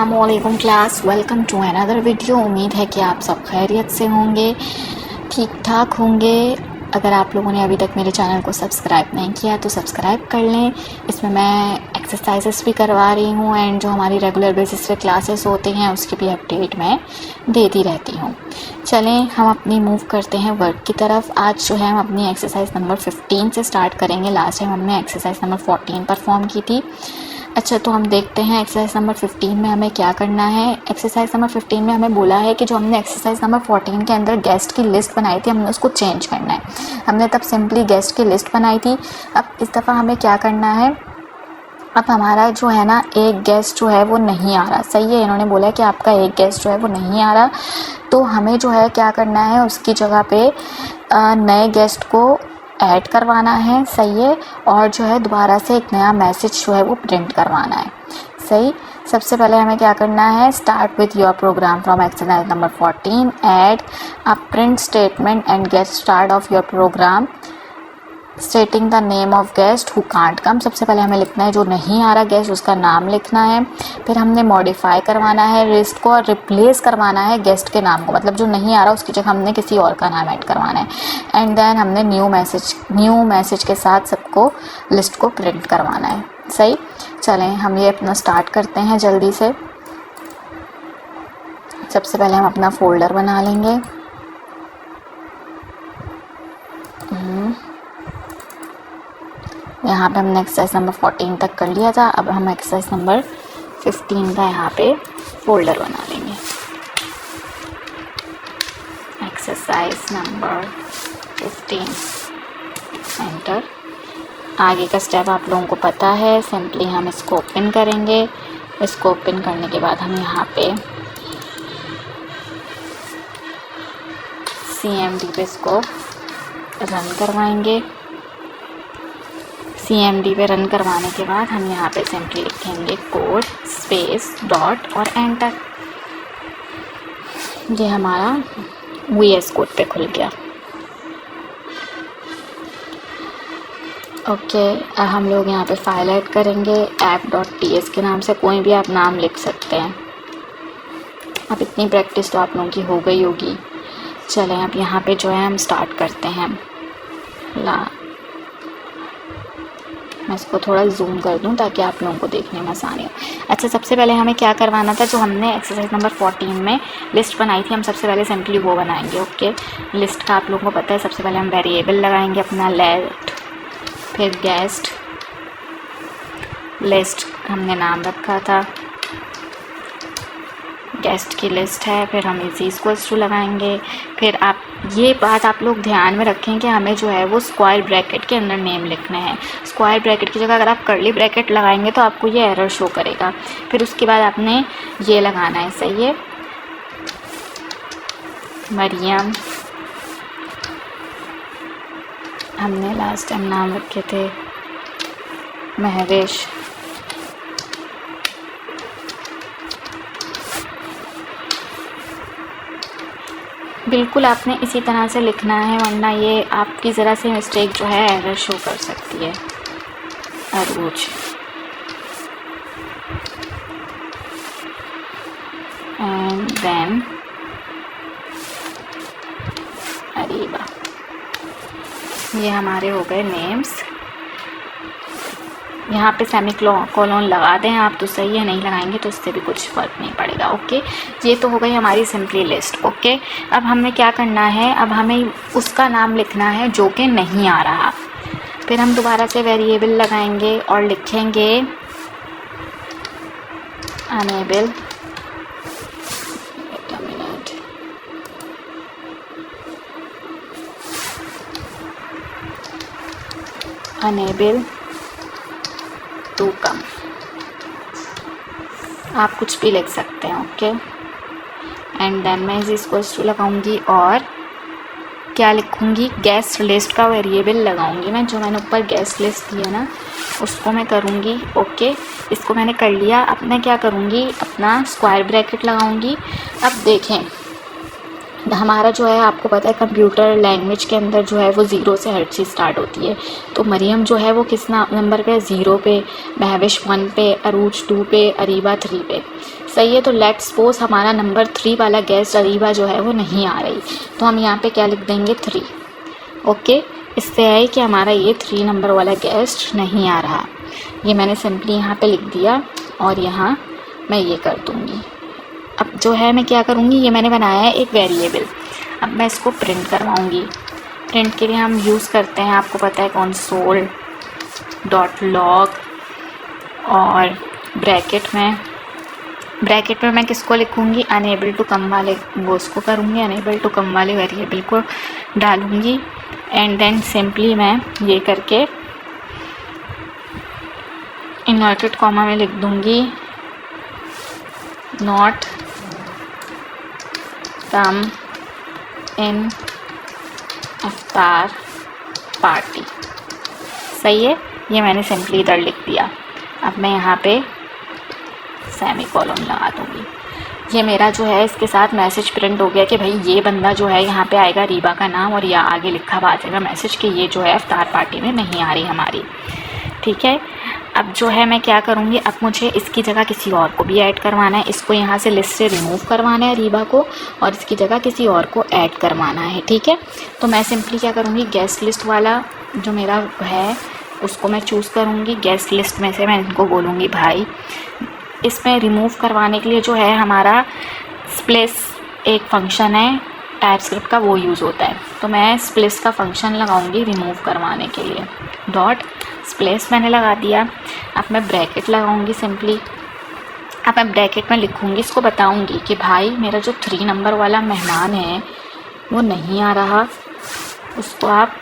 अस्सलामुअलैकुम class, welcome to another video. उम्मीद है कि आप सब खैरियत से होंगे, ठीक ठाक होंगे। अगर आप लोगों ने अभी तक मेरे चैनल को सब्सक्राइब नहीं किया तो सब्सक्राइब कर लें। इसमें मैं एक्सरसाइजेस भी करवा रही हूँ एंड जो हमारी रेगुलर बेसिस पे क्लासेस होती हैं उसकी भी अपडेट मैं देती रहती हूँ। चलें हम अपनी मूव करते हैं वर्क की तरफ। आज जो है हम अपनी एक्सरसाइज नंबर 15 से स्टार्ट करेंगे। लास्ट टाइम हमने एक्सरसाइज नंबर 14 परफॉर्म की थी। अच्छा, तो हम देखते हैं एक्सरसाइज नंबर 15 में हमें क्या करना है। एक्सरसाइज नंबर 15 में हमें बोला है कि जो हमने एक्सरसाइज नंबर 14 के अंदर गेस्ट की लिस्ट बनाई थी हमने उसको चेंज करना है। हमने तब सिंपली गेस्ट की लिस्ट बनाई थी। अब इस दफ़ा हमें क्या करना है, अब हमारा जो है ना एक गेस्ट जो है वो नहीं आ रहा। सही है, इन्होंने बोला है कि आपका एक गेस्ट जो है वो नहीं आ रहा, तो हमें जो है क्या करना है, उसकी जगह पे नए गेस्ट को ऐड करवाना है। सही है, और जो है दोबारा से एक नया मैसेज जो है वो प्रिंट करवाना है। सही, सबसे पहले हमें क्या करना है, start with your program from exercise number 14, add a print statement and get start of your program stating the name of guest who can't come. सबसे पहले हमें लिखना है जो नहीं आ रहा गेस्ट, उसका नाम लिखना है। फिर हमने मॉडिफाई करवाना है लिस्ट को और रिप्लेस करवाना है गेस्ट के नाम को, मतलब जो नहीं आ रहा उसकी जगह हमने किसी और का नाम ऐड करवाना है। एंड देन हमने न्यू मैसेज के साथ सबको लिस्ट को प्रिंट करवाना है। सही, चलें हम ये अपना स्टार्ट करते हैं जल्दी से। सबसे पहले हम अपना फोल्डर बना लेंगे। यहाँ पे हमने एक्सरसाइज नंबर 14 तक कर लिया था। अब हम एक्सरसाइज नंबर 15 का यहाँ पे फोल्डर बना लेंगे। Exercise number 15, enter. आगे का स्टेप आप लोगों को पता है, सिंपली हम इसको ओपन करेंगे। इसको ओपन करने के बाद हम यहाँ पे CMD पे इसको रन करवाएंगे। CMD पे रन करवाने के बाद हम यहाँ पे सिंपली लिखेंगे कोड स्पेस डॉट और एंटर। ये हमारा VS कोड पे खुल गया। ओके, अब हम लोग यहाँ पे फाइल ऐड करेंगे app.ts के नाम से। कोई भी आप नाम लिख सकते हैं। अब इतनी प्रैक्टिस तो आप लोगों की हो गई होगी। चलें अब यहाँ पे जो है हम स्टार्ट करते हैं। मैं इसको थोड़ा जूम कर दूं ताकि आप लोगों को देखने में आसानी हो। अच्छा, सबसे पहले हमें क्या करवाना था, जो हमने एक्सरसाइज नंबर 14 में लिस्ट बनाई थी हम सबसे पहले सिंपली वो बनाएंगे। ओके, लिस्ट का आप लोगों को पता है। सबसे पहले हम वेरिएबल लगाएंगे अपना लेट, फिर गेस्ट लिस्ट हमने नाम रखा था, गेस्ट की लिस्ट है। फिर हम इसी इक्वल्स टू लगाएंगे। फिर आप ये बात आप लोग ध्यान में रखें कि हमें जो है वो स्क्वायर ब्रैकेट के अंदर नेम लिखने हैं। स्क्वायर ब्रैकेट की जगह अगर आप कर्ली ब्रैकेट लगाएंगे तो आपको ये एरर शो करेगा। फिर उसके बाद आपने ये लगाना है। सही है, मरियम, हमने लास्ट टाइम नाम रखे थे महवेश, बिल्कुल आपने इसी तरह से लिखना है, वरना ये आपकी ज़रा सी मिस्टेक जो है एरर शो कर सकती है। अरूज, एंड देन अरीबा। ये हमारे हो गए नेम्स। यहाँ पे सेमीकोलन लगा दें आप तो सही है, नहीं लगाएंगे तो इससे भी कुछ फ़र्क नहीं पड़ेगा। ओके, ये तो हो गई हमारी सिंपली लिस्ट। ओके, अब हमें क्या करना है, अब हमें उसका नाम लिखना है जो कि नहीं आ रहा। फिर हम दोबारा से वेरिएबल लगाएंगे और लिखेंगे अनेबल, अनेबल टू कम। आप कुछ भी लिख सकते हैं। ओके, एंड देन मैं इसको लगाऊंगी और क्या लिखूंगी, गेस्ट लिस्ट का वेरिएबल लगाऊंगी मैं। जो मैंने ऊपर गेस्ट लिस्ट दी है ना उसको मैं करूंगी। ओके, इसको मैंने कर लिया। अब मैं क्या करूंगी, अपना स्क्वायर ब्रैकेट लगाऊंगी। अब देखें हमारा जो है आपको पता है कंप्यूटर लैंग्वेज के अंदर जो है वो 0 से हर चीज़ स्टार्ट होती है। तो मरियम जो है वो किस नंबर पे, 0 पे, महविश 1 पे, अरूज 2 पे, अरीबा 3 पे। सही है। तो लेट्स सपोज हमारा नंबर 3 वाला गेस्ट अरीबा जो है वो नहीं आ रही, तो हम यहाँ पे क्या लिख देंगे 3। ओके, इससे है कि हमारा ये 3 नंबर वाला गेस्ट नहीं आ रहा। ये मैंने सिंपली यहाँ पे लिख दिया और यहाँ मैं ये कर दूँगी। अब जो है मैं क्या करूँगी, ये मैंने बनाया है एक वेरिएबल, अब मैं इसको प्रिंट करवाऊँगी। प्रिंट के लिए हम यूज़ करते हैं, आपको पता है, console.log और ब्रैकेट में मैं किसको लिखूँगी, अनेबल टू कम वाले वो उसको करूँगी, अनेबल टू कम वाले वेरिएबल को डालूँगी। एंड देन सिंपली मैं ये करके इन्वर्टेड कॉमा में लिख दूँगी not come in iftar party. सही है। ये मैंने सिंपली इधर लिख दिया। अब मैं यहाँ पे सेमीकोलन लगा दूँगी। ये मेरा जो है इसके साथ मैसेज प्रिंट हो गया कि भाई ये बंदा जो है यहाँ पे आएगा रीबा का नाम और या आगे लिखा हुआ आ जाएगा मैसेज कि ये जो है अफ्तार पार्टी में नहीं आ रही हमारी। ठीक है। अब जो है मैं क्या करूँगी, अब मुझे इसकी जगह किसी और को भी ऐड करवाना है। इसको यहाँ से लिस्ट से रिमूव करवाना है रीबा को, और इसकी जगह किसी और को ऐड करवाना है। ठीक है। तो मैं सिंपली क्या करूँगी, गेस्ट लिस्ट वाला जो मेरा है उसको मैं चूज़ करूँगी। गेस्ट लिस्ट में से मैं इनको बोलूँगी भाई इसमें रिमूव करवाने के लिए जो है हमारा स्प्लिस एक फंक्शन है टाइपस्क्रिप्ट का, वो यूज़ होता है। तो मैं स्प्लिस का फंक्शन लगाऊंगी रिमूव करवाने के लिए। डॉट स्प्लिस मैंने लगा दिया। अब मैं ब्रैकेट लगाऊंगी सिंपली। अब मैं ब्रैकेट में लिखूंगी, इसको बताऊंगी कि भाई मेरा जो 3 नंबर वाला मेहमान है वो नहीं आ रहा, उसको आप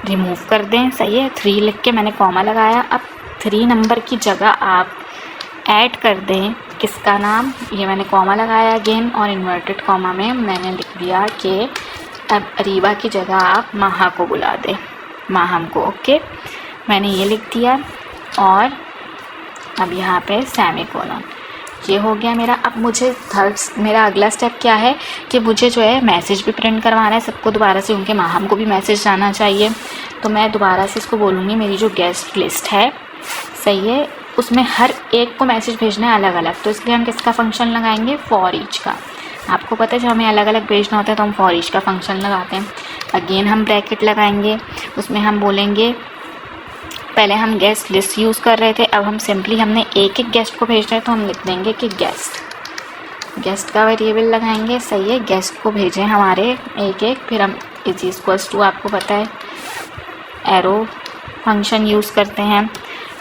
रिमूव कर दें। सही है। 3 लिख के मैंने कॉमा लगाया। अब 3 नंबर की जगह आप ऐड कर दें किसका नाम, ये मैंने कॉमा लगाया अगेन, और इन्वर्टेड कॉमा में मैंने लिख दिया कि अब अरीबा की जगह आप माहा को बुला दें, माहम को। ओके, मैंने ये लिख दिया और अब यहाँ पे सेमीकोलन। ये हो गया मेरा। अब मुझे मेरा अगला स्टेप क्या है कि मुझे जो है मैसेज भी प्रिंट करवाना है सबको दोबारा से, उनके माहम को भी मैसेज जाना चाहिए। तो मैं दोबारा से इसको बोलूँगी मेरी जो गेस्ट लिस्ट है, सही है, उसमें हर एक को मैसेज भेजना है अलग अलग। तो इसलिए हम किसका फंक्शन लगाएंगे, फॉर ईच का। आपको पता है जब हमें अलग अलग भेजना होता है तो हम फॉर ईच का फंक्शन लगाते हैं। अगेन हम ब्रैकेट लगाएंगे, उसमें हम बोलेंगे, पहले हम गेस्ट लिस्ट यूज़ कर रहे थे, अब हम सिंपली हमने एक एक गेस्ट को भेजना है तो हम लिख देंगे कि गेस्ट का वेरिएबल लगाएंगे। सही है। गेस्ट को भेजें हमारे एक एक, फिर हम इज इक्वल्स टू, आपको पता है, एरो फंक्शन यूज़ करते हैं।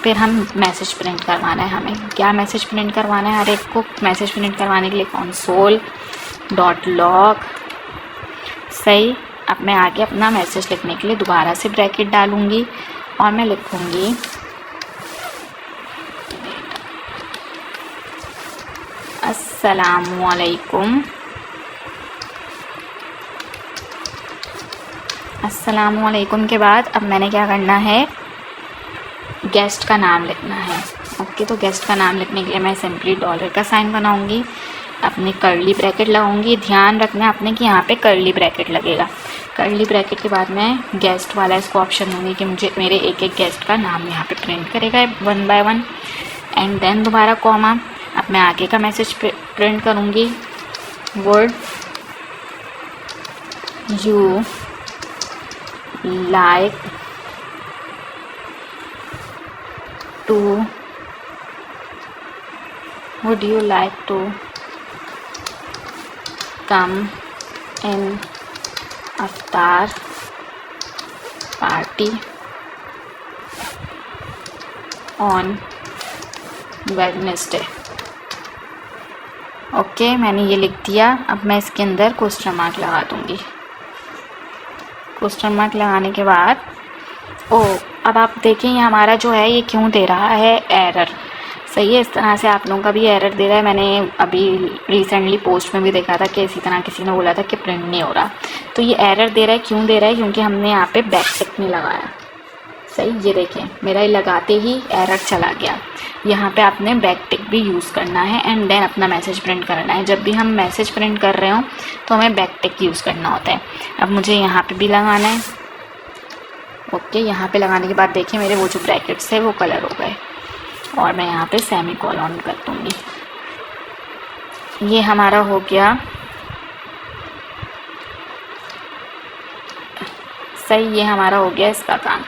फिर हम मैसेज प्रिंट करवाना है, हमें क्या मैसेज प्रिंट करवाना है, हर एक को मैसेज प्रिंट करवाने के लिए console.log। सही। अब मैं आगे अपना मैसेज लिखने के लिए दोबारा से ब्रैकेट डालूँगी और मैं लिखूँगी अस्सलामुअलैकुम। अस्सलामुअलैकुम के बाद अब मैंने क्या करना है, गेस्ट का नाम लिखना है। ओके, तो गेस्ट का नाम लिखने के लिए मैं सिंपली डॉलर का साइन बनाऊंगी, अपनी कर्ली ब्रैकेट लगाऊंगी। ध्यान रखना आपने कि यहाँ पे कर्ली ब्रैकेट लगेगा। कर्ली ब्रैकेट के बाद मैं गेस्ट वाला इसको ऑप्शन दूंगी कि मुझे मेरे एक एक गेस्ट का नाम यहाँ पे प्रिंट करेगा 1 बाय 1। एंड देन दोबारा कॉमा। अब मैं आगे का मैसेज प्रिंट करूँगी, word you like to would you like to come in iftar party on Wednesday। Okay, मैंने ये लिख दिया। अब मैं इसके अंदर क्वेश्चन मार्क लगा दूँगी। क्वेश्चन मार्क लगाने के बाद अब आप देखें ये हमारा जो है ये क्यों दे रहा है एरर। सही है। इस तरह से आप लोगों का भी एरर दे रहा है। मैंने अभी रिसेंटली पोस्ट में भी देखा था कि इसी तरह किसी ने बोला था कि प्रिंट नहीं हो रहा। तो ये एरर दे रहा है, क्यों दे रहा है, क्योंकि हमने यहाँ पे बैक टिक नहीं लगाया। सही, ये देखें मेरा ये लगाते ही एरर चला गया। यहाँ पे आपने बैक टिक भी यूज़ करना है एंड देन अपना मैसेज प्रिंट करना है। जब भी हम मैसेज प्रिंट कर रहे हो तो हमें बैक टिक यूज़ करना होता है। अब मुझे यहाँ पे भी लगाना है। ओके, यहाँ पे लगाने के बाद देखिए मेरे वो जो ब्रैकेट्स है वो कलर हो गए और मैं यहाँ पे सेमी कोलन कर दूँगी। ये हमारा हो गया सही, ये हमारा हो गया इसका काम।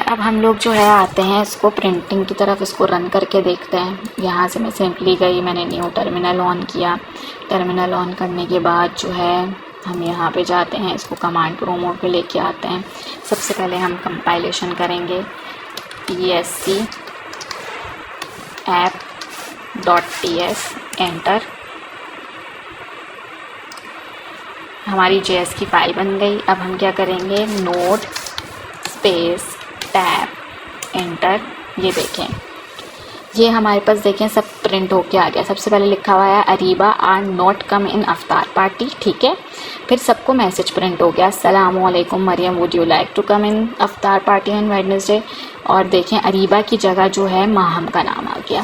अब हम लोग जो है आते हैं इसको प्रिंटिंग की तरफ, इसको रन करके देखते हैं। यहाँ से मैं सिंपली गई, मैंने न्यू टर्मिनल ऑन किया। टर्मिनल ऑन करने के बाद जो है हम यहाँ पे जाते हैं, इसको कमांड प्रोमोट पे लेके आते हैं। सबसे पहले हम कंपाइलेशन करेंगे esc app.ts एंटर। हमारी JS की फ़ाइल बन गई। अब हम क्या करेंगे, नोट स्पेस टैब एंटर। ये देखें, ये हमारे पास देखें सब प्रिंट होके आ गया। सबसे पहले लिखा हुआ है Areeba are not come in iftar party, ठीक है। फिर सबको मैसेज प्रिंट हो गया, अस्सलामुअलैकुम Mariyam, would you like to come in iftar party on Wednesday. और देखें अरीबा की जगह जो है माहम का नाम आ गया।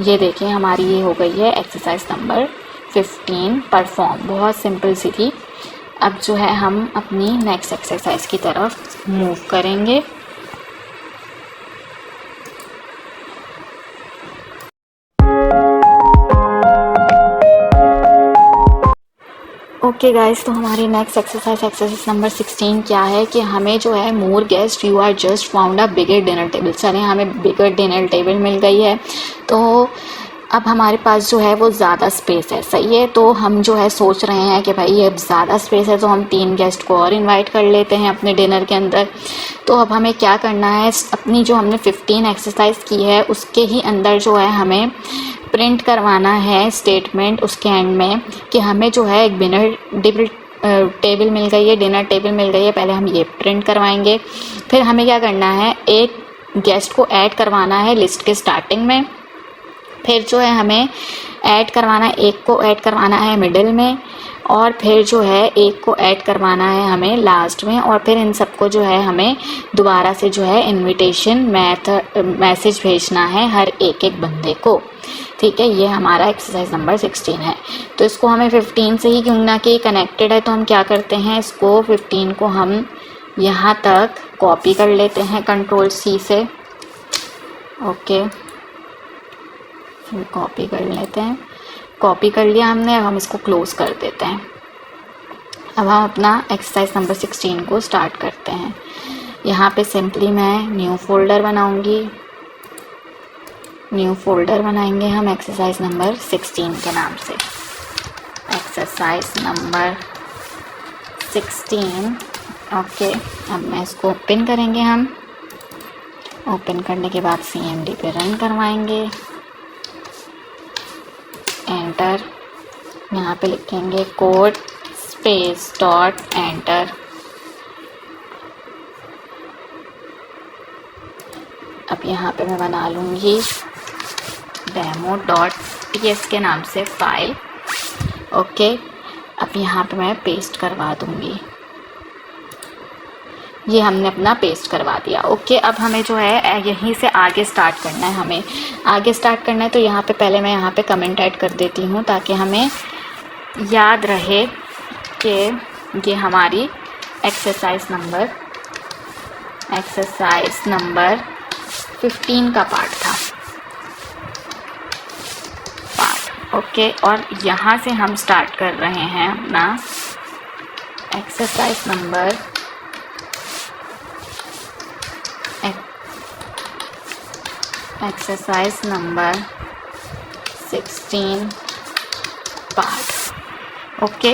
ये देखें हमारी ये हो गई है एक्सरसाइज नंबर 15 परफॉर्म। बहुत सिंपल सी थी। अब जो है हम अपनी नेक्स्ट एक्सरसाइज की तरफ मूव करेंगे। ओके गाइस, तो हमारी नेक्स्ट एक्सरसाइज नंबर 16 क्या है कि हमें जो है more guest you are just found a bigger dinner table. चलें, हमें बिगर डिनर टेबल मिल गई है। तो अब हमारे पास जो है वो ज़्यादा स्पेस है, सही है। तो हम जो है सोच रहे हैं कि भाई ये ज़्यादा स्पेस है तो हम 3 गेस्ट को और इनवाइट कर लेते हैं अपने डिनर के अंदर। तो अब हमें क्या करना है, अपनी जो हमने 15 एक्सरसाइज की है उसके ही अंदर जो है हमें प्रिंट करवाना है स्टेटमेंट उसके एंड में कि हमें जो है एक टेबल मिल गई है, डिनर टेबल मिल गई है। पहले हम ये प्रिंट करवाएंगे। फिर हमें क्या करना है, एक गेस्ट को ऐड करवाना है लिस्ट के स्टार्टिंग में। फिर जो है हमें ऐड करवाना है, एक को ऐड करवाना है मिडिल में, और फिर जो है एक को ऐड करवाना है हमें लास्ट में। और फिर इन सबको जो है हमें दोबारा से जो है इनविटेशन मैसेज भेजना है हर एक बंदे को, ठीक है। ये हमारा एक्सरसाइज नंबर 16 है। तो इसको हमें 15 से ही, क्यों ना कि कनेक्टेड है, तो हम क्या करते हैं, इसको 15 को हम यहाँ तक कॉपी कर लेते हैं Ctrl+C से। ओके, कॉपी कर लेते हैं। कॉपी कर लिया हमने। अब हम इसको क्लोज़ कर देते हैं। अब हम अपना एक्सरसाइज नंबर 16 को स्टार्ट करते हैं। यहाँ पे सिंपली मैं न्यू फोल्डर बनाऊँगी। न्यू फोल्डर बनाएंगे हम एक्सरसाइज नंबर 16 के नाम से, एक्सरसाइज नंबर 16। ओके, अब मैं इसको ओपन करेंगे हम। ओपन करने के बाद CMD पे रन करवाएंगे, एंटर। यहाँ पे लिखेंगे कोड स्पेस डॉट एंटर। अब यहाँ पे मैं बना लूँगी demo.ts के नाम से फ़ाइल। ओके, अब यहाँ पे मैं पेस्ट करवा दूँगी। ये हमने अपना पेस्ट करवा दिया। ओके, अब हमें जो है यहीं से आगे स्टार्ट करना है। हमें आगे स्टार्ट करना है तो यहाँ पे पहले मैं यहाँ पे कमेंट ऐड कर देती हूँ ताकि हमें याद रहे कि ये हमारी एक्सरसाइज नंबर 15 का पार्ट था। ओके, और यहाँ से हम स्टार्ट कर रहे हैं अपना एक्सरसाइज नंबर 16 पार्ट। ओके,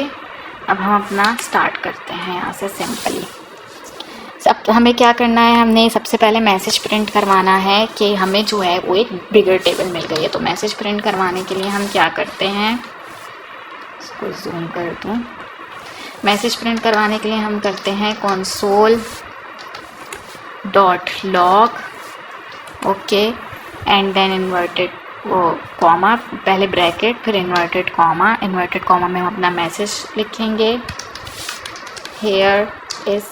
अब हम अपना स्टार्ट करते हैं यहाँ से सिंपली। सब हमें क्या करना है, हमने सबसे पहले मैसेज प्रिंट करवाना है कि हमें जो है वो एक बिगर टेबल मिल गई है। तो मैसेज प्रिंट करवाने के लिए हम क्या करते हैं, इसको जूम कर दूँ। मैसेज प्रिंट करवाने के लिए हम करते हैं console.log। Okay, and then inverted comma, पहले ब्रैकेट फिर इन्वर्टेड कॉमा। इन्वर्टेड कॉमा में हम अपना मैसेज लिखेंगे, हियर इज़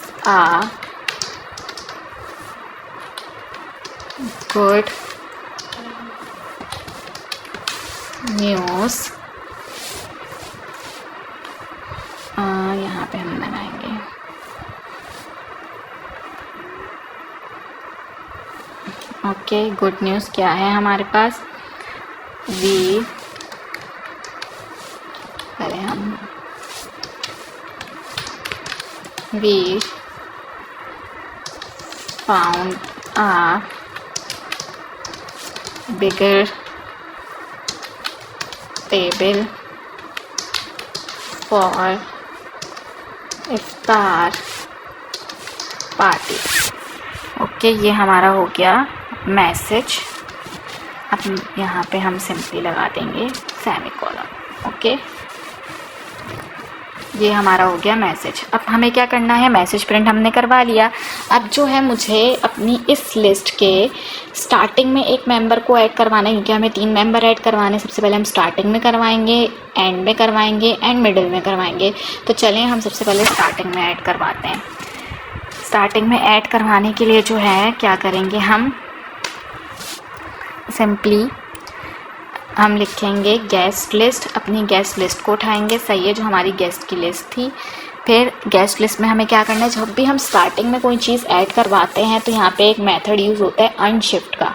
गुड न्यूज़, यहाँ पे हम लगाएंगे ओके। गुड न्यूज़ क्या है हमारे पास, we found a bigger table for इफ्तार पार्टी। ओके, ये हमारा हो गया मैसेज। अब यहाँ पे हम सिंपली लगा देंगे सेमीकोलन। ओके, ये हमारा हो गया मैसेज। अब हमें क्या करना है, मैसेज प्रिंट हमने करवा लिया। अब जो है मुझे अपनी इस लिस्ट के स्टार्टिंग में एक मेंबर को ऐड करवाना है, क्योंकि हमें 3 मेंबर ऐड करवाने। सबसे पहले हम स्टार्टिंग में करवाएंगे, एंड में करवाएंगे एंड मिडिल में करवाएंगे। तो चलें हम सबसे पहले स्टार्टिंग में ऐड करवाते हैं। स्टार्टिंग में ऐड करवाने के लिए जो है क्या करेंगे, हम सिंपली हम लिखेंगे गेस्ट लिस्ट। अपनी गेस्ट लिस्ट को उठाएंगे, सही है, जो हमारी गेस्ट की लिस्ट थी। फिर गेस्ट लिस्ट में हमें क्या करना है, जब भी हम स्टार्टिंग में कोई चीज़ ऐड करवाते हैं तो यहाँ पे एक मेथड यूज़ होता है अनशिफ्ट का,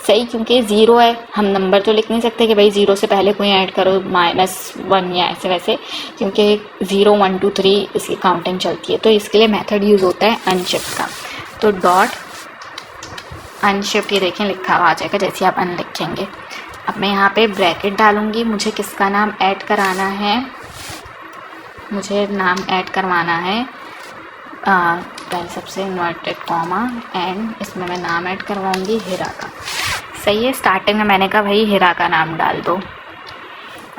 सही, क्योंकि 0 है, हम नंबर तो लिख नहीं सकते कि भाई 0 से पहले कोई ऐड करो -1 या ऐसे वैसे, क्योंकि 0 1 2 3 इसकी काउंटिंग चलती है। तो इसके लिए मेथड यूज़ होता है अनशिफ्ट का। तो डॉट अनशिफ्ट, ये देखें लिखा हुआ आ जाएगा जैसे आप अन लिखेंगे। अब मैं यहाँ पे ब्रैकेट डालूँगी। मुझे किसका नाम ऐड कराना है, मुझे नाम ऐड करवाना है पहले सबसे इन्वर्टेड कॉमा एंड इसमें मैं नाम ऐड करवाऊँगी हिरा का, सही है। स्टार्टिंग में मैंने कहा भाई हिरा का नाम डाल दो,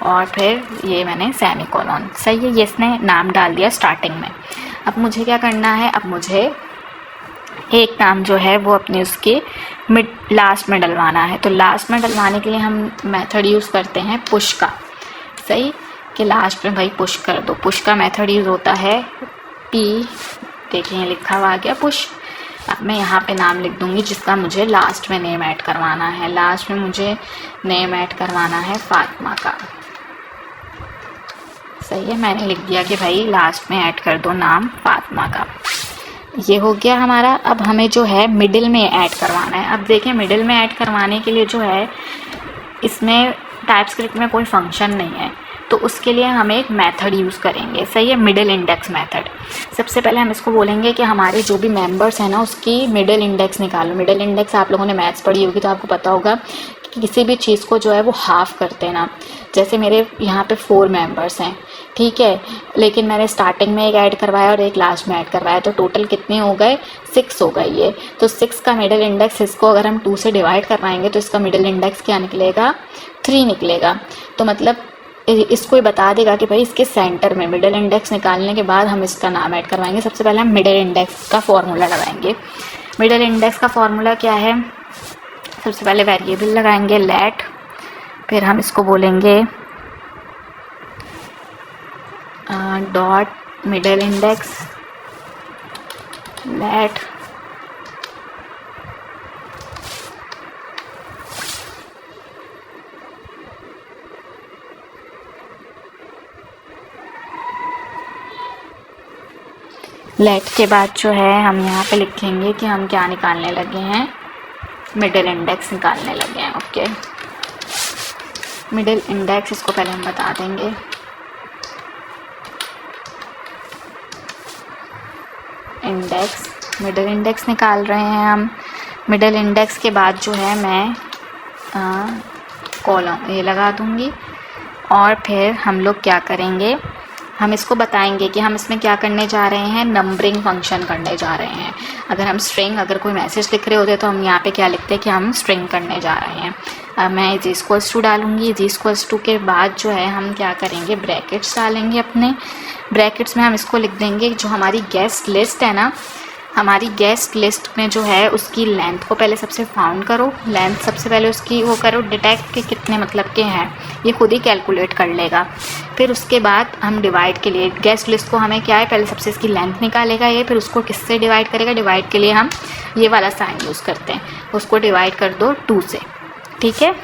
और फिर ये मैंने सेमीकोलन, सही है, ये इसने नाम डाल दिया स्टार्टिंग में। अब मुझे क्या करना है, अब मुझे एक नाम जो है वो अपने उसके लास्ट में डलवाना है। तो लास्ट में डलवाने के लिए हम मेथड यूज़ करते हैं पुश का, सही, कि लास्ट में भाई पुश कर दो। पुश का मेथड यूज़ होता है पी, देखिए लिखा हुआ आ गया पुश। अब मैं यहाँ पे नाम लिख दूँगी जिसका मुझे लास्ट में नेम ऐड करवाना है। लास्ट में मुझे नेम ऐड करवाना है फातिमा का, सही है, मैंने लिख दिया कि भाई लास्ट में ऐड कर दो नाम फातिमा का। ये हो गया हमारा। अब हमें जो है मिडिल में ऐड करवाना है। अब देखें मिडिल में ऐड करवाने के लिए जो है इसमें टाइपस्क्रिप्ट में कोई फंक्शन नहीं है, तो उसके लिए हम एक मेथड यूज़ करेंगे, सही है, मिडिल इंडेक्स मेथड। सबसे पहले हम इसको बोलेंगे कि हमारे जो भी मेंबर्स हैं ना उसकी मिडिल इंडेक्स निकालो। मिडिल इंडेक्स आप लोगों ने मैथ्स पढ़ी होगी तो आपको पता होगा कि किसी भी चीज़ को जो है वो हाफ़ करते हैं ना। जैसे मेरे यहाँ पे 4 मेंबर्स हैं, ठीक है, लेकिन मैंने स्टार्टिंग में एक ऐड करवाया और एक लास्ट में ऐड करवाया, तो टोटल कितने हो गए, 6 हो गई ये। तो 6 का मिडिल इंडेक्स, इसको अगर हम 2 से डिवाइड करवाएंगे तो इसका मिडिल इंडेक्स क्या निकलेगा, 3 निकलेगा। तो मतलब इसको ही बता देगा कि भाई इसके सेंटर में मिडिल इंडेक्स निकालने के बाद हम इसका नाम ऐड करवाएंगे। सबसे पहले हम मिडिल इंडेक्स का फॉर्मूला लगाएंगे। मिडिल इंडेक्स का फॉर्मूला क्या है, सबसे पहले वेरिएबल लगाएंगे लेट, फिर हम इसको बोलेंगे dot middle index let let के बाद जो है हम यहाँ पे लिखेंगे कि हम क्या निकालने लगे हैं, मिडिल इंडेक्स निकालने लगे हैं। ओके, मिडिल इंडेक्स, इसको पहले हम बता देंगे। इंडेक्स, मिडिल इंडेक्स निकाल रहे हैं हम। मिडिल इंडेक्स के बाद जो है मैं कॉलम ये लगा दूँगी, और फिर हम लोग क्या करेंगे, हम इसको बताएंगे कि हम इसमें क्या करने जा रहे हैं, नंबरिंग फंक्शन करने जा रहे हैं। अगर हम स्ट्रिंग, अगर कोई मैसेज लिख रहे होते तो हम यहाँ पे क्या लिखते हैं कि हम स्ट्रिंग करने जा रहे हैं। अब मैं =2 डालूँगी। =2 के बाद जो है हम क्या करेंगे, ब्रैकेट्स डालेंगे अपने। ब्रैकेट्स में हम इसको लिख देंगे जो हमारी गेस्ट लिस्ट है ना, हमारी गेस्ट लिस्ट में जो है उसकी लेंथ को पहले सबसे फाउंड करो। लेंथ सबसे पहले उसकी वो करो डिटेक्ट के कितने मतलब के हैं, ये खुद ही कैलकुलेट कर लेगा। फिर उसके बाद हम डिवाइड के लिए गेस्ट लिस्ट को हमें क्या है, पहले सबसे इसकी लेंथ निकालेगा ये, फिर उसको किससे डिवाइड करेगा, डिवाइड के लिए हम ये वाला साइन यूज़ करते हैं, उसको डिवाइड कर दो 2 से, ठीक है,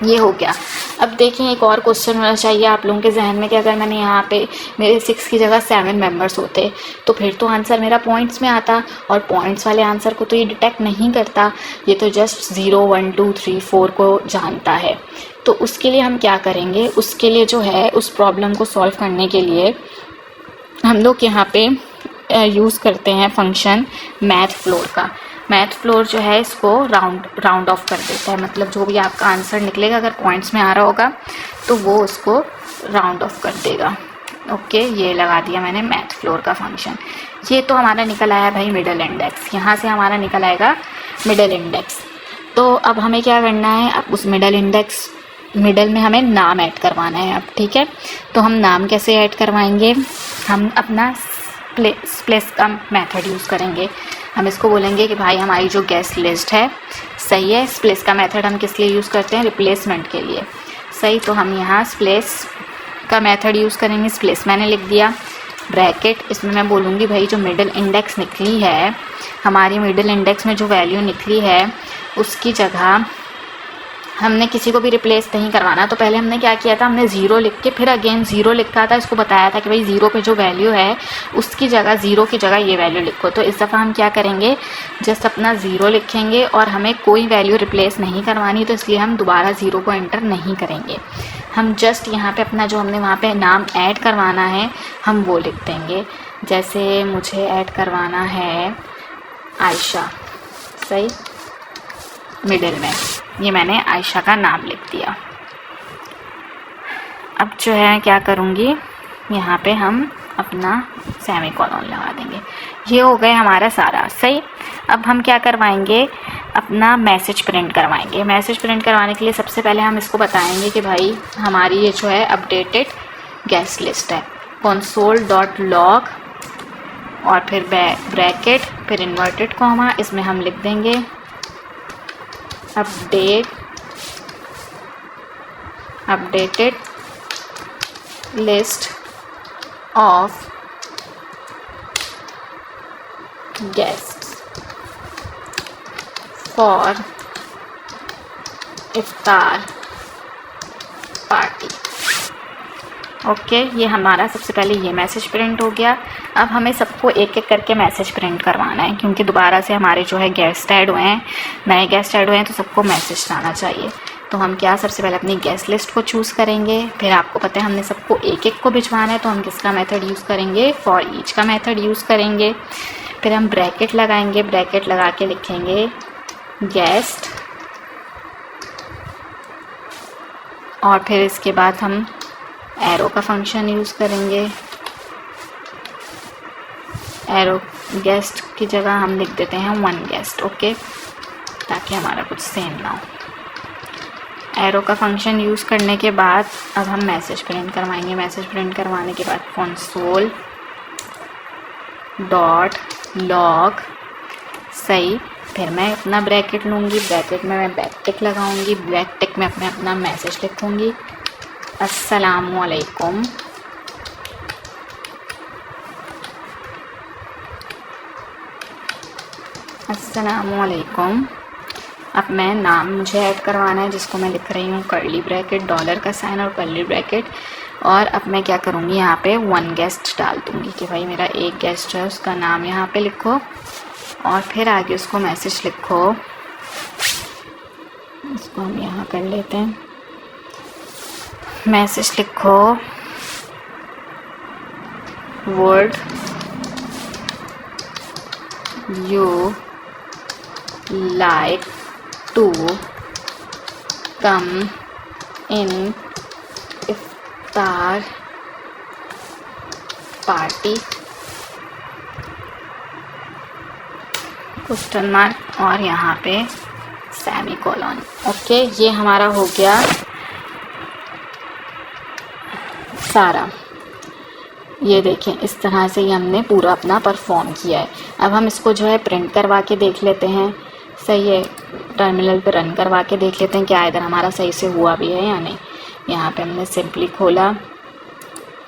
ये हो गया। अब देखें एक और क्वेश्चन होना चाहिए आप लोगों के जहन में कि अगर मैंने यहाँ पे मेरे 6 की जगह 7 मेंबर्स होते तो फिर तो आंसर मेरा पॉइंट्स में आता, और पॉइंट्स वाले आंसर को तो ये डिटेक्ट नहीं करता, ये तो जस्ट 0 1 2 3 4 को जानता है। तो उसके लिए हम क्या करेंगे, उसके लिए जो है उस प्रॉब्लम को सॉल्व करने के लिए हम लोग यहाँ पे यूज़ करते हैं फंक्शन मैथ फ्लोर का। मैथ फ्लोर जो है इसको राउंड ऑफ कर देता है, मतलब जो भी आपका आंसर निकलेगा अगर पॉइंट्स में आ रहा होगा तो वो उसको राउंड ऑफ कर देगा। ओके, ये लगा दिया मैंने मैथ फ्लोर का फंक्शन। ये तो हमारा निकल आया भाई मिडल इंडेक्स, यहाँ से हमारा निकल आएगा मिडल इंडेक्स। तो अब हमें क्या करना है, अब उस मिडल में हमें नाम ऐड करवाना है अब, ठीक है। तो हम नाम कैसे ऐड करवाएंगे, हम अपना स्प्लेस का मेथड यूज़ करेंगे। हम इसको बोलेंगे कि भाई हमारी जो गेस्ट लिस्ट है, सही है, स्प्लेस का मेथड हम किस लिए यूज़ करते हैं, रिप्लेसमेंट के लिए, सही। तो हम यहाँ स्प्लेस का मेथड यूज़ करेंगे, स्प्लेस मैंने लिख दिया, ब्रैकेट, इसमें मैं बोलूँगी भाई जो मिडिल इंडेक्स निकली है, हमारी मिडिल इंडेक्स में जो वैल्यू निकली है उसकी जगह हमने किसी को भी रिप्लेस नहीं करवाना। तो पहले हमने क्या किया था, हमने 0 लिख के फिर अगेन 0 लिखा था, इसको बताया था कि भाई 0 पे जो वैल्यू है उसकी जगह 0 की जगह ये वैल्यू लिखो। तो इस दफ़ा हम क्या करेंगे, जस्ट अपना 0 लिखेंगे और हमें कोई वैल्यू रिप्लेस नहीं करवानी, तो इसलिए हम दोबारा 0 को एंटर नहीं करेंगे। हम जस्ट यहाँ पे अपना जो हमने वहाँ पे नाम ऐड करवाना है हम वो लिख देंगे। जैसे मुझे ऐड करवाना है आयशा, सही, मिडिल में ये मैंने आयशा का नाम लिख दिया। अब जो है क्या करूँगी, यहाँ पे हम अपना सेमीकोलन लगा देंगे। ये हो गए हमारा सारा, सही। अब हम क्या करवाएंगे, अपना मैसेज प्रिंट करवाएंगे। मैसेज प्रिंट करवाने के लिए सबसे पहले हम इसको बताएंगे कि भाई हमारी ये जो है अपडेटेड गेस्ट लिस्ट है, console.log और फिर ब्रैकेट, फिर इन्वर्टेड कॉमा, इसमें हम लिख देंगे updated list of guests for इफ्तार पार्टी। ओके, ये हमारा सबसे पहले ये मैसेज प्रिंट हो गया। अब हमें सबको एक एक करके मैसेज प्रिंट करवाना है, क्योंकि दोबारा से हमारे जो है गेस्ट ऐड हुए हैं, नए गेस्ट ऐड हुए हैं, तो सबको मैसेज आना चाहिए। तो हम क्या, सबसे पहले अपनी गेस्ट लिस्ट को चूज़ करेंगे, फिर आपको पता है हमने सबको एक एक को भिजवाना है, तो हम किसका मेथड यूज़ करेंगे, फॉर ईच का मेथड यूज़ करेंगे। फिर हम ब्रैकेट लगाएंगे, ब्रैकेट लगा के लिखेंगे गेस्ट, और फिर इसके बाद हम एरो का फंक्शन यूज़ करेंगे। एरो गेस्ट की जगह हम लिख देते हैं 1 गेस्ट, ओके, ताकि हमारा कुछ सेम ना हो। एरो का फंक्शन यूज़ करने के बाद अब हम मैसेज प्रिंट करवाएंगे। मैसेज प्रिंट करवाने के बाद console.log, सही। फिर मैं अपना ब्रैकेट लूँगी, ब्रैकेट में मैं बैकटिक लगाऊँगी, बैकटिक में अपना मैसेज लिखूँगी, अस्सलामुअलैकुम, अस्सलामुअलैकुम। अब मैं नाम मुझे ऐड करवाना है, जिसको मैं लिख रही हूँ कर्ली ब्रैकेट, डॉलर का साइन और कर्ली ब्रैकेट। और अब मैं क्या करूँगी, यहाँ पे 1 गेस्ट डाल दूँगी कि भाई मेरा एक गेस्ट है, उसका नाम यहाँ पे लिखो और फिर आगे उसको मैसेज लिखो। इसको हम यहाँ कर लेते हैं, मैसेज लिखो would you like to come in इफ्तार पार्टी, क्वेश्चन मार्क और यहाँ पे सेमीकोलन। ओके, ये हमारा हो गया सारा। ये देखें, इस तरह से ही हमने पूरा अपना परफॉर्म किया है। अब हम इसको जो है प्रिंट करवा के देख लेते हैं, सही है, टर्मिनल पे रन करवा के देख लेते हैं क्या इधर हमारा सही से हुआ भी है या नहीं। यहाँ पे हमने सिंपली खोला,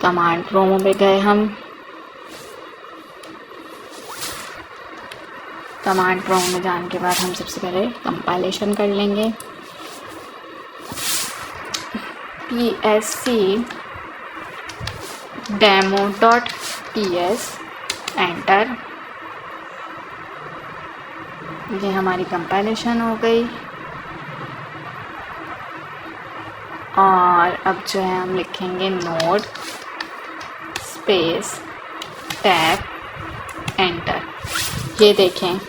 कमांड प्रोमो पे गए हम। कमांड प्रोमो में जाने के बाद हम सबसे पहले कंपाइलेशन कर लेंगे। psc demo.ps enter. ये हमारी कंपाइलेशन हो गई और अब जो है हम लिखेंगे नोड स्पेस टैब एंटर। ये देखें,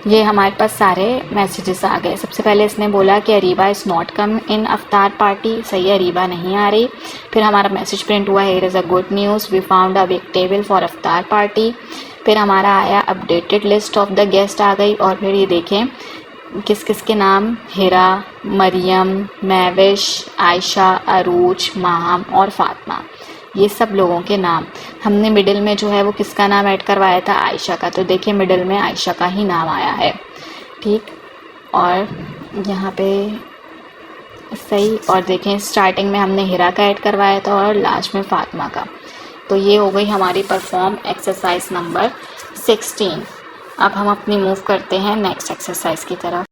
ये हमारे पास सारे मैसेजेस आ गए। सबसे पहले इसने बोला कि Areeba is not come in iftar party, सही है, अरीबा नहीं आ रही। फिर हमारा मैसेज प्रिंट हुआ, here is a good news, we found a big table for iftar party. फिर हमारा आया updated list of the guest आ गई। और फिर ये देखें किस किस के नाम, हिरा, मरियम, महविश, आयशा, अरूज, माहम और फातिमा, ये सब लोगों के नाम। हमने मिडिल में जो है वो किसका नाम ऐड करवाया था, आयशा का, तो देखिए मिडिल में आयशा का ही नाम आया है, ठीक। और यहाँ पे सही, और देखें स्टार्टिंग में हमने हिरा का ऐड करवाया था और लास्ट में फातिमा का। तो ये हो गई हमारी परफॉर्म एक्सरसाइज नंबर 16। अब हम अपनी मूव करते हैं नेक्स्ट एक्सरसाइज की तरफ।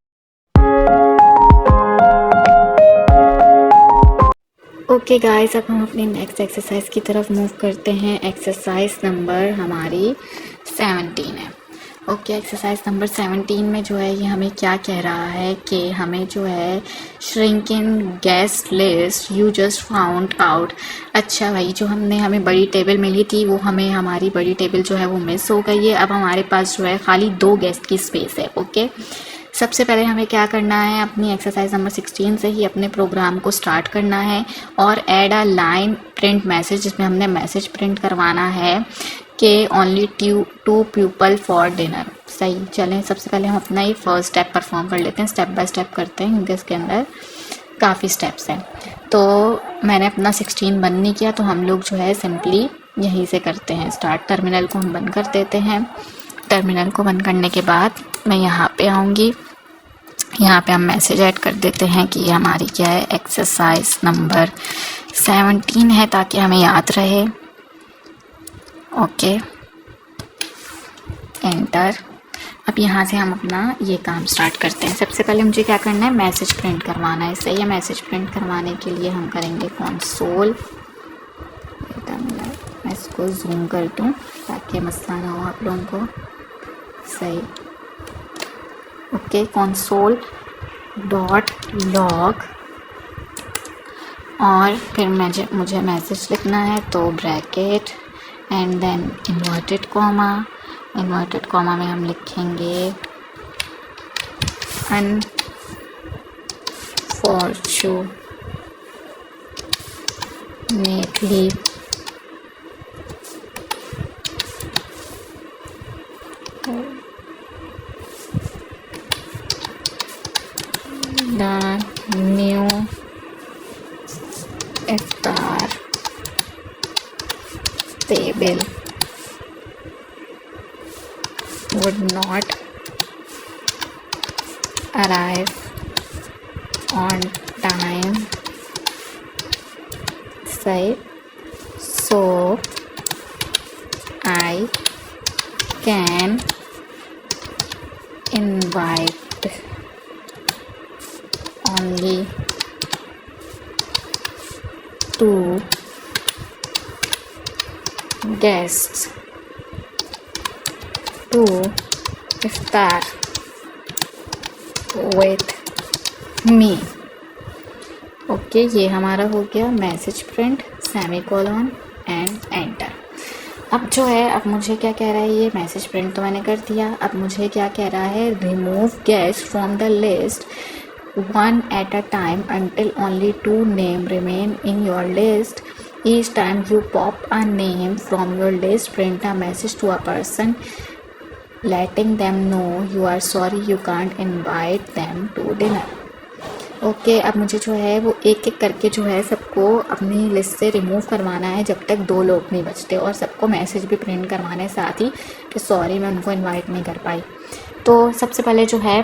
ओके गाइस, अब हम अपनी नेक्स्ट एक्सरसाइज की तरफ मूव करते हैं। एक्सरसाइज नंबर हमारी 17 है। ओके, एक्सरसाइज नंबर 17 में जो है ये हमें क्या कह रहा है कि हमें जो है shrink in guest list you just found out. अच्छा भाई, जो हमें बड़ी टेबल मिली थी वो हमारी बड़ी टेबल जो है वो मिस हो गई है। अब हमारे पास जो है खाली 2 गेस्ट की स्पेस है। ओके, सबसे पहले हमें क्या करना है, अपनी एक्सरसाइज नंबर 16 से ही अपने प्रोग्राम को स्टार्ट करना है और add a line print message, जिसमें हमने मैसेज प्रिंट करवाना है कि ओनली 2 पीपल फॉर डिनर। सही, चलें सबसे पहले हम अपना ये फर्स्ट स्टेप परफॉर्म कर लेते हैं, स्टेप बाय स्टेप करते हैं क्योंकि इसके अंदर काफ़ी स्टेप्स हैं। तो मैंने अपना 16 बंद नहीं किया, तो हम लोग जो है सिंपली यहीं से करते हैं स्टार्ट। टर्मिनल को हम बंद कर देते हैं। टर्मिनल को बंद करने के बाद मैं यहाँ पे आऊँगी, यहाँ पे हम मैसेज ऐड कर देते हैं कि ये हमारी क्या है, एक्सरसाइज नंबर 17 है, ताकि हमें याद रहे। Okay, enter. अब यहाँ से हम अपना ये काम स्टार्ट करते हैं। सबसे पहले मुझे क्या करना है, मैसेज प्रिंट करवाना है। सही है, मैसेज प्रिंट करवाने के लिए हम करेंगे कंसोल। मैं इसको जूम कर दूँ ताकि मसला ना हो आप लोगों को। सही, ओके, कंसोल डॉट लॉग और फिर मुझे मैसेज लिखना है, तो bracket and then inverted comma. Inverted comma में हम लिखेंगे unfortunately the new iftar table would not arrive on time, say, so I can invite only 2 guests to iftar with me। Okay, ये हमारा हो गया message print, semicolon and enter. अब जो है, अब मुझे क्या कह रहा है, ये मैसेज प्रिंट तो मैंने कर दिया। अब मुझे क्या कह रहा है, remove guest from the list 1 at a time until only 2 names remain in your list. Each time you pop a name from your list, print a message to a person letting them know you are sorry you can't invite them to dinner. Okay, अब मुझे जो है वो एक एक करके जो है सबको अपनी लिस्ट से रिमूव करवाना है जब तक 2 लोग नहीं बचते, और सबको मैसेज भी प्रिंट करवाने साथ ही कि सॉरी मैं उनको इनवाइट नहीं कर पाई। तो सबसे पहले जो है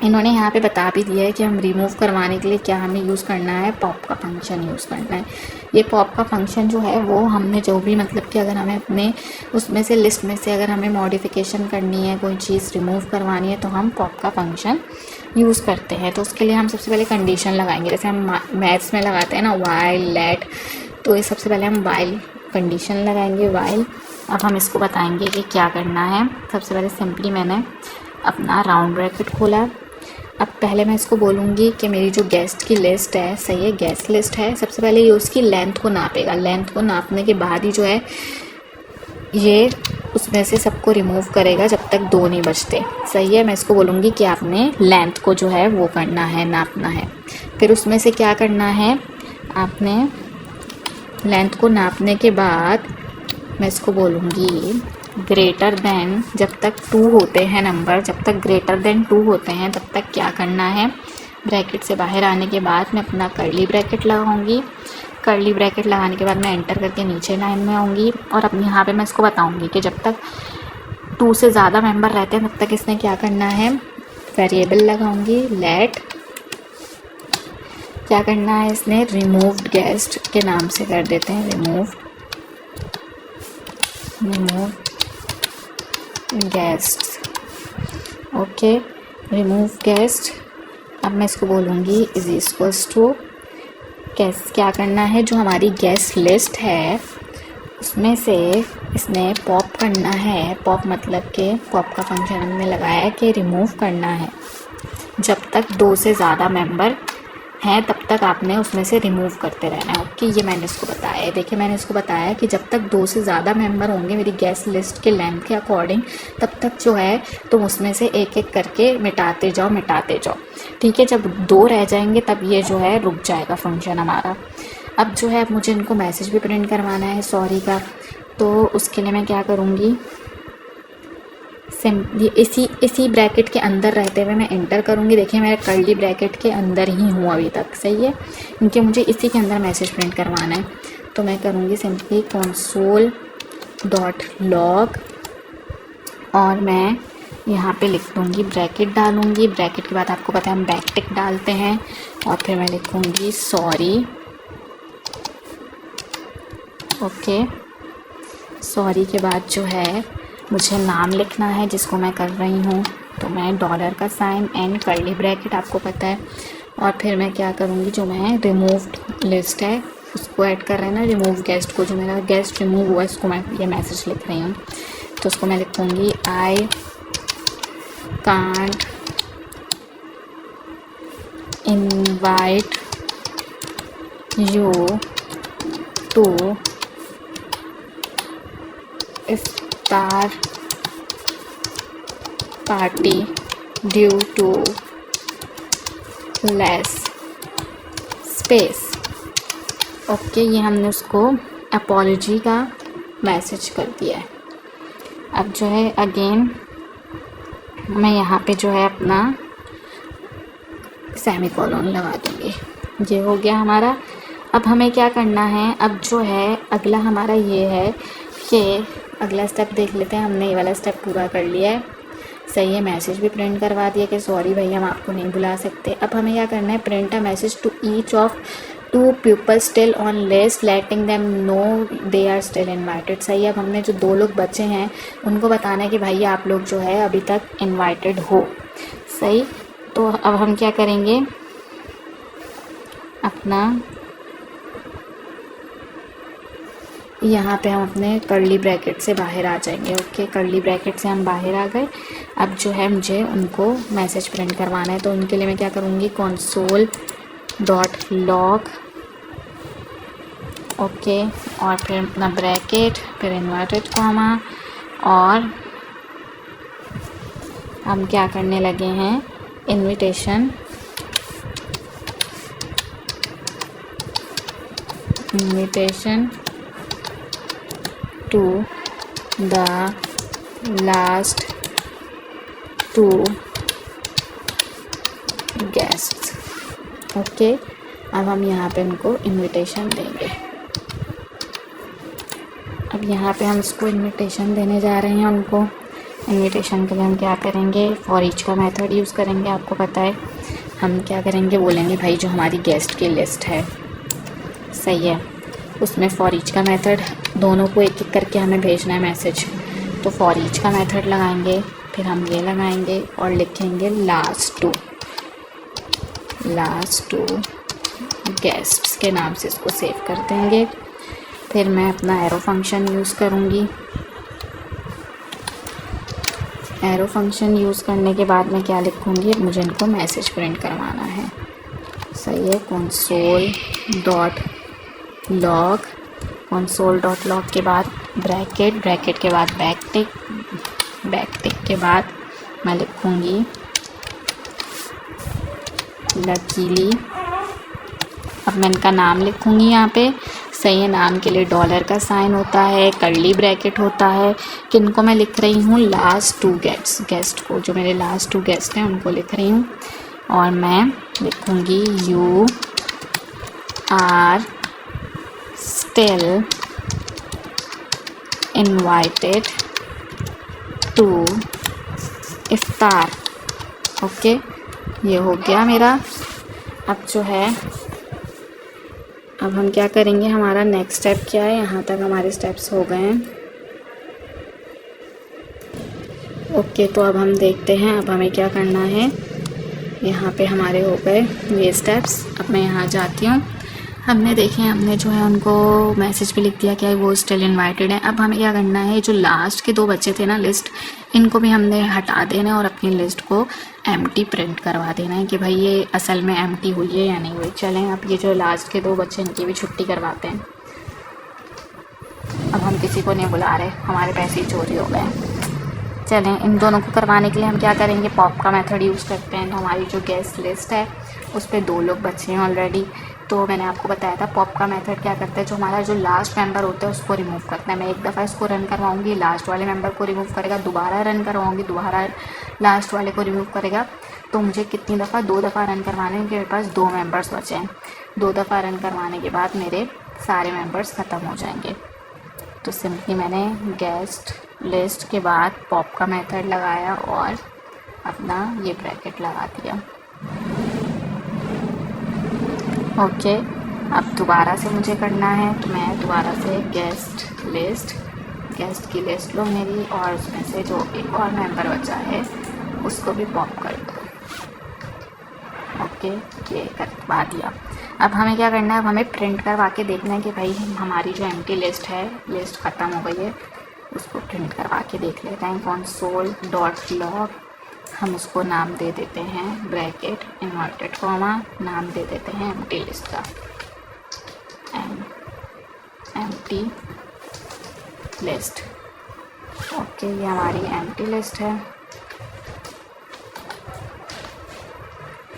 इन्होंने यहाँ पे बता भी दिया है कि हम रिमूव करवाने के लिए क्या हमें यूज़ करना है, पॉप का फंक्शन यूज़ करना है। ये पॉप का फंक्शन जो है वो हमने जो भी मतलब कि अगर हमें अपने उसमें से लिस्ट में से अगर हमें मॉडिफिकेशन करनी है, कोई चीज़ रिमूव करवानी है, तो हम पॉप का फंक्शन यूज़ करते हैं। तो उसके लिए हम सबसे पहले कंडीशन लगाएंगे, जैसे हम मैथ्स में लगाते हैं ना वाइल लेट, तो ये सबसे पहले हम वाइल कंडीशन लगाएंगे वाइल। अब हम इसको बताएंगे कि क्या करना है। सबसे पहले सिंपली मैंने अपना राउंड ब्रैकेट खोला। अब पहले मैं इसको बोलूँगी कि मेरी जो गेस्ट की लिस्ट है, सही है, गेस्ट लिस्ट है, सबसे पहले ये उसकी लेंथ को नापेगा। लेंथ को नापने के बाद ही जो है ये उसमें से सबको रिमूव करेगा जब तक 2 नहीं बचते, सही है। मैं इसको बोलूँगी कि आपने लेंथ को जो है वो करना है, नापना है। फिर उसमें से क्या करना है, आपने लेंथ को नापने के बाद मैं इसको बोलूँगी ग्रेटर देन, जब तक 2 होते हैं नंबर, जब तक ग्रेटर देन 2 होते हैं तब तक क्या करना है, ब्रैकेट से बाहर आने के बाद मैं अपना कर्ली ब्रैकेट लगाऊंगी। कर्ली ब्रैकेट लगाने के बाद मैं एंटर करके नीचे लाइन में आऊँगी और अब यहाँ पे मैं इसको बताऊँगी कि जब तक 2 से ज़्यादा मेंबर रहते हैं तब तक इसने क्या करना है, वेरिएबल लगाऊँगी लेट, क्या करना है इसने, रिमूव्ड गेस्ट के नाम से कर देते हैं, remove guests, okay, remove guest. अब मैं इसको बोलूँगी इज इक्वल्स टू, क्या करना है, जो हमारी गेस्ट लिस्ट है उसमें से इसने पॉप करना है। पॉप मतलब कि पॉप का फंक्शन हमने लगाया है कि रिमूव करना है। जब तक 2 से ज़्यादा मेंबर हैं तब तक आपने उसमें से रिमूव करते रहना है, ओके। ये मैंने इसको बताया है, देखिए मैंने इसको बताया कि जब तक 2 से ज़्यादा मेंबर होंगे मेरी गेस्ट लिस्ट के लेंथ के अकॉर्डिंग, तब तक जो है तुम उसमें से एक एक करके मिटाते जाओ, ठीक है। जब 2 रह जाएंगे तब ये जो है रुक जाएगा फंक्शन हमारा। अब जो है अब मुझे इनको मैसेज भी प्रिंट करवाना है सॉरी का, तो उसके लिए मैं क्या करूँगी, इसी ब्रैकेट के अंदर रहते हुए मैं एंटर करूँगी। देखिए मैं कर्ली ब्रैकेट के अंदर ही हूँ अभी तक, सही है, क्योंकि मुझे इसी के अंदर मैसेज प्रिंट करवाना है। तो मैं करूँगी सिंपली console.log और मैं यहाँ पे लिख दूँगी, ब्रैकेट डालूँगी। ब्रैकेट के बाद आपको पता है हम बैकटिक डालते हैं और फिर मैं लिखूँगी सॉरी, ओके। सॉरी के बाद जो है मुझे नाम लिखना है जिसको मैं कर रही हूँ, तो मैं डॉलर का साइन एंड कर्ली ब्रैकेट आपको पता है। और फिर मैं क्या करूँगी, जो मैं रिमूव्ड लिस्ट है उसको ऐड कर रहे हैं ना, रिमूव गेस्ट को, जो मेरा गेस्ट रिमूव हुआ इसको मैं ये मैसेज लिख रही हूँ, तो उसको मैं लिखूँगी I can't invite you to स्टार party due to less space, okay. ये हमने उसको अपॉलॉजी का मैसेज कर दिया है। अब जो है अगेन मैं यहाँ पे जो है अपना सेमीकोलन लगा दूँगी, ये हो गया हमारा। अब हमें क्या करना है, अब जो है अगला हमारा ये है कि अगला स्टेप देख लेते हैं। हमने ये वाला स्टेप पूरा कर लिया है, सही है। मैसेज भी प्रिंट करवा दिया कि सॉरी भैया हम आपको नहीं बुला सकते। अब हमें क्या करना है, print a message to each of 2 people still on list letting them know they are still invited, सही है। अब हमने जो 2 लोग बचे हैं उनको बताना है कि भाई आप लोग जो है अभी तक इन्वाइटेड हो, सही। तो अब हम क्या करेंगे, अपना यहाँ पे हम अपने कर्ली ब्रैकेट से बाहर आ जाएंगे, ओके। कर्ली ब्रैकेट से हम बाहर आ गए। अब जो है मुझे उनको मैसेज प्रिंट करवाना है, तो उनके लिए मैं क्या करूँगी, console.log, ओके, और फिर अपना ब्रैकेट, फिर इन्वर्टेड कॉमा, और हम क्या करने लगे हैं, invitation to the last 2 guests, okay. अब हम यहाँ पे उनको इनविटेशन देंगे। अब यहाँ पे हम इसको इनविटेशन देने जा रहे हैं उनको, इनविटेशन के लिए हम क्या करेंगे, फॉर ईच का मेथड यूज़ करेंगे। आपको पता है हम क्या करेंगे, बोलेंगे भाई जो हमारी गेस्ट की लिस्ट है, सही है, उसमें फॉर ईच का मेथड दोनों को एक एक करके हमें भेजना है मैसेज। तो फॉर ईच का मेथड लगाएंगे, फिर हम ये लगाएंगे और लिखेंगे लास्ट टू गेस्ट्स के नाम से इसको सेव कर देंगे। फिर मैं अपना एरो फंक्शन यूज़ करूँगी। एरो फंक्शन यूज़ करने के बाद मैं क्या लिखूँगी, मुझे इनको मैसेज प्रिंट करवाना है, सही है। console.log के बाद ब्रैकेट के बाद बैकटिक के बाद मैं लिखूँगी लकीली। अब मैं इनका नाम लिखूँगी यहाँ पे, सही है। नाम के लिए डॉलर का साइन होता है, कर्ली ब्रैकेट होता है। किनको मैं लिख रही हूँ, लास्ट 2 गेस्ट को, जो मेरे लास्ट 2 गेस्ट हैं उनको लिख रही हूँ। और मैं लिखूँगी you are still invited to इफ्तार। ओके, ये हो गया मेरा। अब जो है, अब हम क्या करेंगे, हमारा नेक्स्ट स्टेप क्या है, यहाँ तक हमारे स्टेप्स हो गए हैं। ओके, तो अब हम देखते हैं अब हमें क्या करना है। यहाँ पे हमारे हो गए ये स्टेप्स। अब मैं यहाँ जाती हूँ। हमने देखे, हमने जो है उनको मैसेज पे लिख दिया क्या है, वो स्टिल इनवाइटेड है। अब हमें क्या करना है, जो लास्ट के 2 बच्चे थे ना लिस्ट, इनको भी हमने हटा देना है और अपनी लिस्ट को एम्प्टी प्रिंट करवा देना है कि भाई ये असल में एम्प्टी हुई है या नहीं हुई। चलें, अब ये जो लास्ट के 2 बच्चे, इनकी भी छुट्टी करवाते हैं। अब हम किसी को नहीं बुला रहे, हमारे पैसे ही चोरी हो गए। चलें, इन दोनों को करवाने के लिए हम क्या करेंगे, पॉप का मेथड यूज़ करते हैं। तो हमारी जो गेस्ट लिस्ट है उस पर 2 लोग बचे हैं ऑलरेडी। तो मैंने आपको बताया था पॉप का मेथड क्या करता है, जो हमारा जो लास्ट मेंबर होता है उसको रिमूव करता है। मैं एक दफ़ा इसको रन करवाऊंगी, लास्ट वाले मेंबर को रिमूव करेगा, दोबारा रन करवाऊंगी, दोबारा लास्ट वाले को रिमूव करेगा। तो मुझे कितनी दफ़ा, 2 दफ़ा रन करवाने के मेरे पास 2 मेंबर्स बचे हैं। 2 दफ़ा रन करवाने के बाद मेरे सारे मेंबर्स ख़त्म हो जाएंगे। तो सिंपली मैंने गेस्ट लिस्ट के बाद पॉप का मेथड लगाया और अपना ये ब्रैकेट लगा दिया। ओके, अब दोबारा से मुझे करना है, तो मैं दोबारा से गेस्ट की लिस्ट लो मेरी, और उसमें से जो एक और मेंबर बचा है उसको भी पॉप कर दो। ओके, ये करवा दिया। अब हमें क्या करना है, अब हमें प्रिंट करवा के देखना है कि भाई हमारी जो एम्प्टी लिस्ट है, लिस्ट ख़त्म हो गई है, उसको प्रिंट करवा के देख लेते हैं। console.log, हम उसको नाम दे देते हैं ब्रैकेट इन्वर्टेड कॉमा, नाम दे देते हैं एम्प्टी लिस्ट का, एम्प्टी लिस्ट। ओके, ये हमारी एम्प्टी लिस्ट है,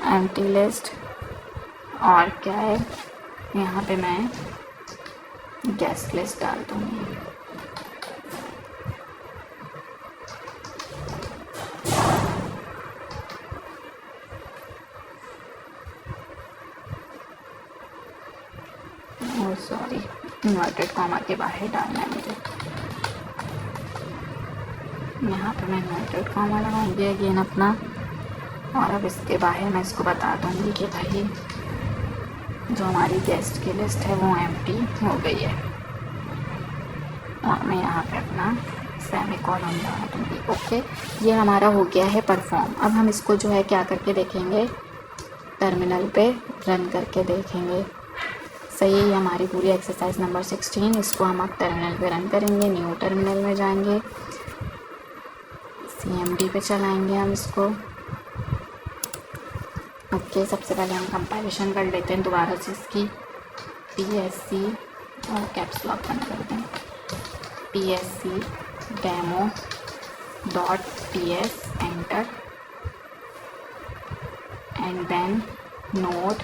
एम्प्टी लिस्ट। और क्या है, यहाँ पे मैं गेस्ट लिस्ट डाल दूँगी। सॉरी, इन्वर्टेड कॉमा के बाहर डालना है मुझे। यहाँ पे मैं इन्वर्टेड कॉमा लगाऊंगी अगेन अपना, और अब इसके बाहर मैं इसको बता दूंगी कि भाई जो हमारी गेस्ट की लिस्ट है वो एम्प्टी हो गई है, और मैं यहाँ पे अपना सेमीकोलन लगा दूँगी। ओके, ये हमारा हो गया है परफॉर्म। अब हम इसको जो है क्या करके देखेंगे, टर्मिनल पे रन करके देखेंगे। सही है, हमारी पूरी एक्सरसाइज नंबर 16। इसको हम अब टर्मिनल पे रन करेंगे। न्यू टर्मिनल में जाएंगे, CMD पे चलाएंगे हम इसको। ओके, सबसे पहले हम कंपाइलेशन कर लेते हैं दोबारा से इसकी, PSC और कैप्स लॉक बंद कर दें, PSC demo.ts enter, and then node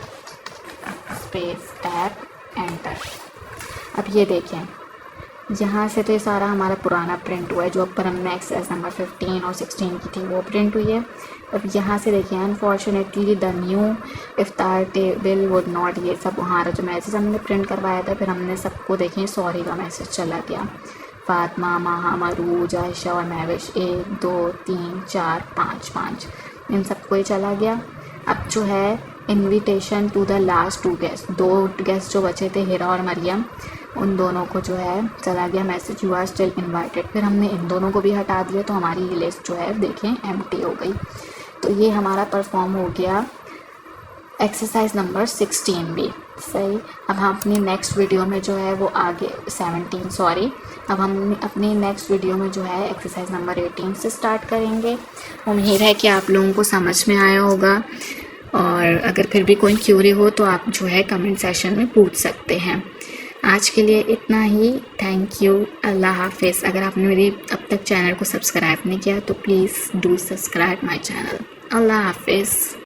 space tab enter. अब ये देखें, यहाँ से तो ये सारा हमारा पुराना प्रिंट हुआ है, जो ऊपर हमने एक्सरसाइज नंबर 15 और 16 की थी वो प्रिंट हुई है। अब यहाँ से देखिए, अनफॉर्चुनेटली द न्यू इफ्तार टेबल वुड नॉट, ये सब वहाँ जो मैसेज हमने प्रिंट करवाया था, फिर हमने सबको देखें सॉरी का मैसेज चला गया। फातिमा, माहा, मरूज, आयशा और महविश 1 2 3 4 5 5 इन सबको ही चला गया। अब जो है invitation to the last 2 guest, 2 guest जो बचे थे हिरा और मरियम, उन दोनों को जो है चला गया message you are still invited. फिर हमने इन दोनों को भी हटा दिया तो हमारी ये लिस्ट जो है देखें एम्प्टी हो गई। तो ये हमारा परफॉर्म हो गया एक्सरसाइज नंबर 16 भी सही। अब हम अपनी नेक्स्ट वीडियो में जो है वो आगे 17 सॉरी, अब हम अपनी नेक्स्ट वीडियो में जो है एक्सरसाइज नंबर 18 से स्टार्ट करेंगे। उम्मीद है कि आप लोगों को समझ में आया होगा, और अगर फिर भी कोई क्यूरी हो तो आप जो है कमेंट सेशन में पूछ सकते हैं। आज के लिए इतना ही, थैंक यू, अल्लाह हाफिज़। अगर आपने मेरी अब तक चैनल को सब्सक्राइब नहीं किया तो please do subscribe my channel. Allah हाफिज़।